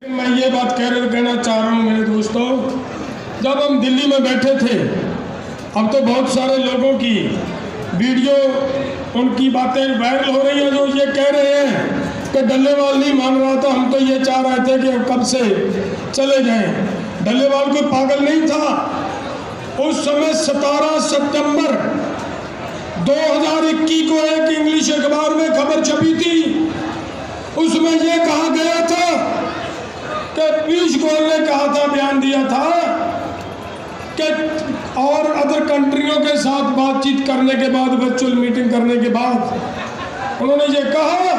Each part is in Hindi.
मैं ये बात कहना चाह रहा हूँ मेरे दोस्तों, जब हम दिल्ली में बैठे थे, अब तो बहुत सारे लोगों की वीडियो, उनकी बातें वायरल हो रही हैं जो ये कह रहे हैं कि डल्लेवाल नहीं मान रहा था, हम तो ये चाह रहे थे कि कब से चले जाएं। डल्लेवाल कोई पागल नहीं था। उस समय 17 सितंबर 2021 को एक इंग्लिश अखबार में खबर छपी थी। उसमें ये कहा गया था कि पीयूष गोयल ने कहा था, बयान दिया था कि और अदर कंट्रियों के साथ बातचीत करने के बाद, वर्चुअल मीटिंग करने के बाद उन्होंने ये कहा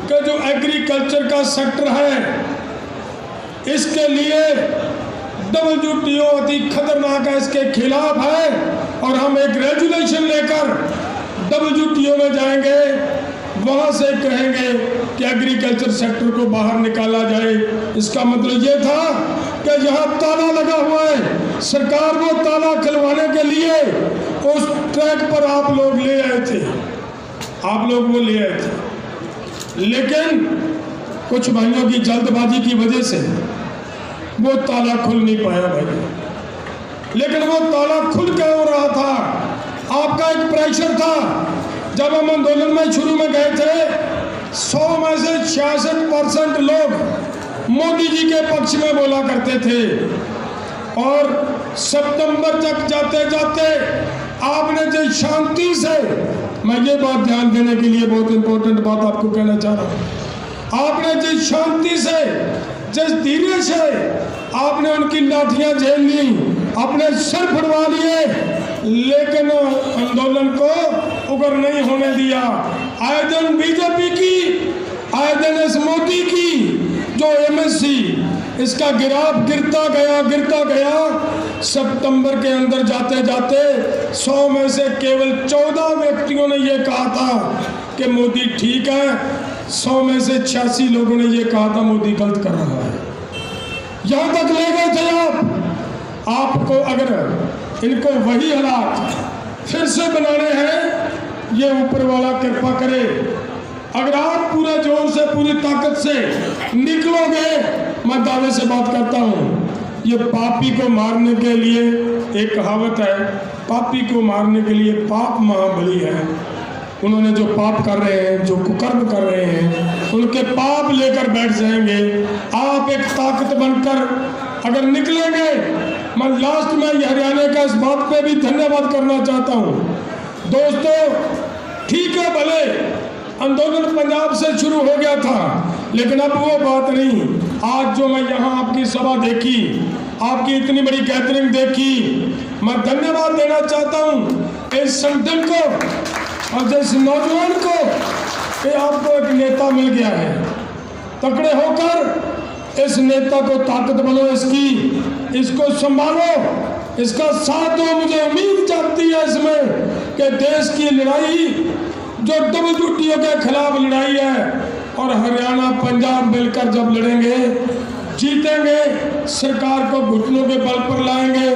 कि जो एग्रीकल्चर का सेक्टर है इसके लिए WTO अति खतरनाक है, इसके खिलाफ है और हम एक रेजुलेशन लेकर WTO में जाएंगे, वहां से कहेंगे कि एग्रीकल्चर सेक्टर को बाहर निकाला जाए। इसका मतलब ये था कि यहाँ ताला लगा हुआ है, सरकार वो ताला खुलवाने के लिए उस ट्रैक पर आप लोग ले आए थे, आप लोग वो ले आए थे, लेकिन कुछ भाइयों की जल्दबाजी की वजह से वो ताला खुल नहीं पाया भाई। लेकिन वो ताला खुल क्या हो रहा था? आपका एक प्रेशर था। जब हम आंदोलन में शुरू में गए थे, 100 में से 66% लोग मोदी जी के पक्ष में बोला करते थे और सितंबर तक जाते जाते आपने जो शांति से, मैं ये बात ध्यान देने के लिए बहुत इंपॉर्टेंट बात आपको कहना चाह रहा हूँ, आपने जिस शांति से, जिस धीरे से आपने उनकी लाठियां झेल ली, अपने सर फुड़वा लिए, लेकिन आंदोलन को उग्र नहीं होने दिया। आए दिन बीजेपी की, आए दिन इस मोदी की जो MSC, इसका गिराफ गिरता गया। सितंबर के अंदर जाते जाते 100 में से केवल 14 व्यक्तियों ने ये कहा था कि मोदी ठीक है, 100 में से 86 लोगों ने ये कहा था मोदी गलत कर रहा है। यहां तक ले गए थे आपको। अगर इनको वही हालात फिर से बनाने हैं, ये ऊपर वाला कृपा करे। अगर आप पूरे जोर से, पूरी ताकत से निकलोगे, मैं दावे से बात करता हूँ, ये पापी को मारने के लिए एक कहावत है, पापी को मारने के लिए पाप महाबली है। उन्होंने जो पाप कर रहे हैं, जो कुकर्म कर रहे हैं, उनके पाप लेकर बैठ जाएंगे। आप एक ताकत बनकर अगर निकलेंगे, मैं लास्ट में हरियाणा का इस बात पे भी धन्यवाद करना चाहता हूँ। दोस्तों, ठीक है, भले आंदोलन पंजाब से शुरू हो गया था, लेकिन अब वो बात नहीं। आज जो मैं यहाँ आपकी सभा देखी, आपकी इतनी बड़ी गैदरिंग देखी, मैं धन्यवाद देना चाहता हूँ इस संगठन को और जिस नौजवान को कि आपको एक नेता मिल गया है। तकड़े होकर इस नेता को ताकत बनो, इसको संभालो, इसका साथ दो। मुझे उम्मीद जागती है इसमें कि देश की लड़ाई जो WTO के खिलाफ लड़ाई है, और हरियाणा पंजाब मिलकर जब लड़ेंगे, जीतेंगे, सरकार को घुटनों के बल पर लाएंगे।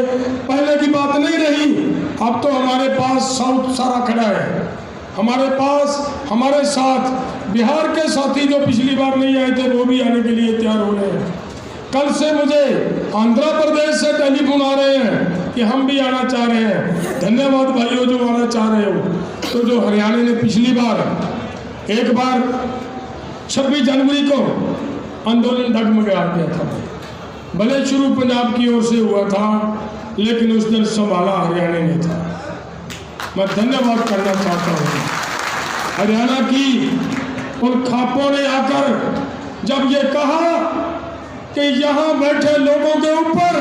पहले की बात नहीं रही, अब तो हमारे पास साउथ सारा खड़ा है, हमारे पास, हमारे साथ बिहार के साथी जो पिछली बार नहीं आए थे वो भी आने के लिए तैयार हो रहे हैं। कल से मुझे आंध्र प्रदेश से टेलीफोन आ रहे हैं कि हम भी आना चाह रहे हैं। धन्यवाद भाइयों जो आना चाह रहे हो। तो जो हरियाणा ने पिछली बार, एक बार 26 जनवरी को आंदोलन डगमगा गया था, भले शुरू पंजाब की ओर से हुआ था, लेकिन उस दिन संभाला हरियाणा ने था। मैं धन्यवाद करना चाहता हूँ हरियाणा की उन खापों ने आकर जब ये कहा कि यहाँ बैठे लोगों के ऊपर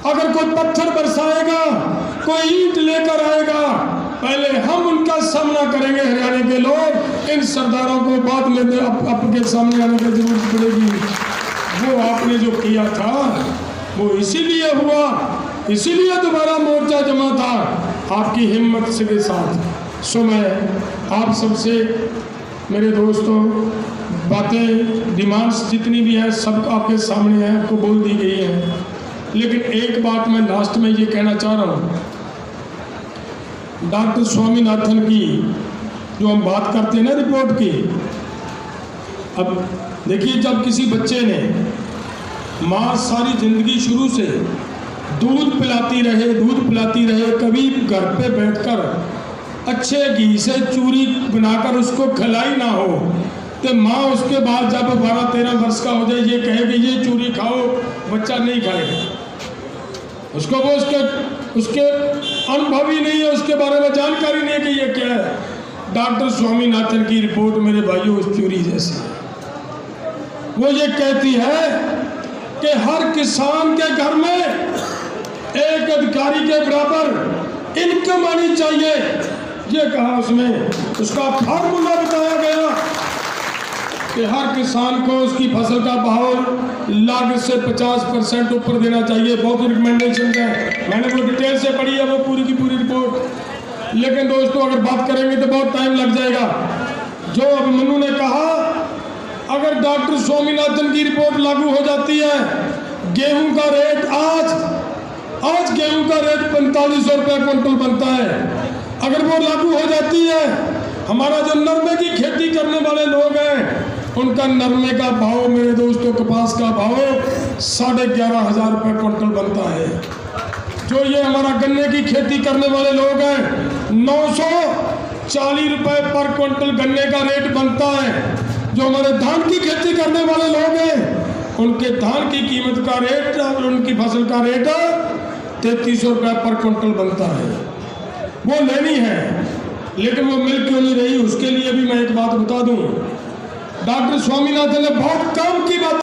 अगर कोई पत्थर बरसाएगा, कोई ईंट लेकर आएगा, पहले हम उनका सामना करेंगे हरियाणा के लोग। इन सरदारों को बाद में आपके सामने आने की जरूरत पड़ेगी। वो आपने जो किया था वो इसीलिए हुआ, इसीलिए दोबारा मोर्चा जमा था आपकी हिम्मत से के साथ। सो मैं आप सबसे, मेरे दोस्तों, बातें, डिमांड्स जितनी भी है सब आपके सामने है, आपको बोल दी गई है। लेकिन एक बात मैं लास्ट में ये कहना चाह रहा हूँ, डॉक्टर स्वामीनाथन की जो हम बात करते हैं ना रिपोर्ट की, अब देखिए, जब किसी बच्चे ने माँ सारी जिंदगी शुरू से दूध पिलाती रहे, कभी घर पे बैठकर अच्छे घी से चूरी बनाकर उसको खिलाई ना हो, तो माँ उसके बाद जब 12-13 वर्ष का हो जाए ये कहे कि ये चूरी खाओ, बच्चा नहीं खाएगा। उसको वो उसके अनुभव ही नहीं है, उसके बारे में जानकारी नहीं है कि ये क्या है। डॉक्टर स्वामीनाथन की रिपोर्ट मेरे भाइयों उस चूरी जैसी है। वो ये कहती है कि हर किसान के घर में एक अधिकारी के बराबर इनकम आनी चाहिए। ये कहा उसमें, उसका फार्मूला बताया गया कि हर किसान को उसकी फसल का भाव लागत से 50% ऊपर देना चाहिए। बहुत रिकमेंडेशन है, मैंने वो डिटेल से पढ़ी है वो पूरी की पूरी रिपोर्ट। लेकिन दोस्तों, अगर बात करेंगे तो बहुत टाइम लग जाएगा। जो अभिमन्यु ने कहा, अगर डॉक्टर स्वामीनाथन की रिपोर्ट लागू हो जाती है, गेहूं का रेट आज गेहूं का रेट 4500 रुपये क्विंटल बनता है। अगर वो लागू हो जाती है, हमारा जो नरमे की खेती करने वाले लोग हैं, उनका नरमे का भाव, मेरे दोस्तों, कपास का भाव 11,500 रुपये क्विंटल बनता है। जो ये हमारा गन्ने की खेती करने वाले लोग हैं, 940 रुपये पर क्विंटल गन्ने का रेट बनता है। जो हमारे धान की खेती करने वाले लोग हैं, उनके धान की कीमत का रेट और उनकी फसल का रेट 3300 रुपये पर क्विंटल बनता है। वो लेनी है, लेकिन वो मिल क्यों नहीं रही, उसके लिए भी मैं एक बात बता दूं। डॉक्टर स्वामीनाथन ने बहुत काम की बात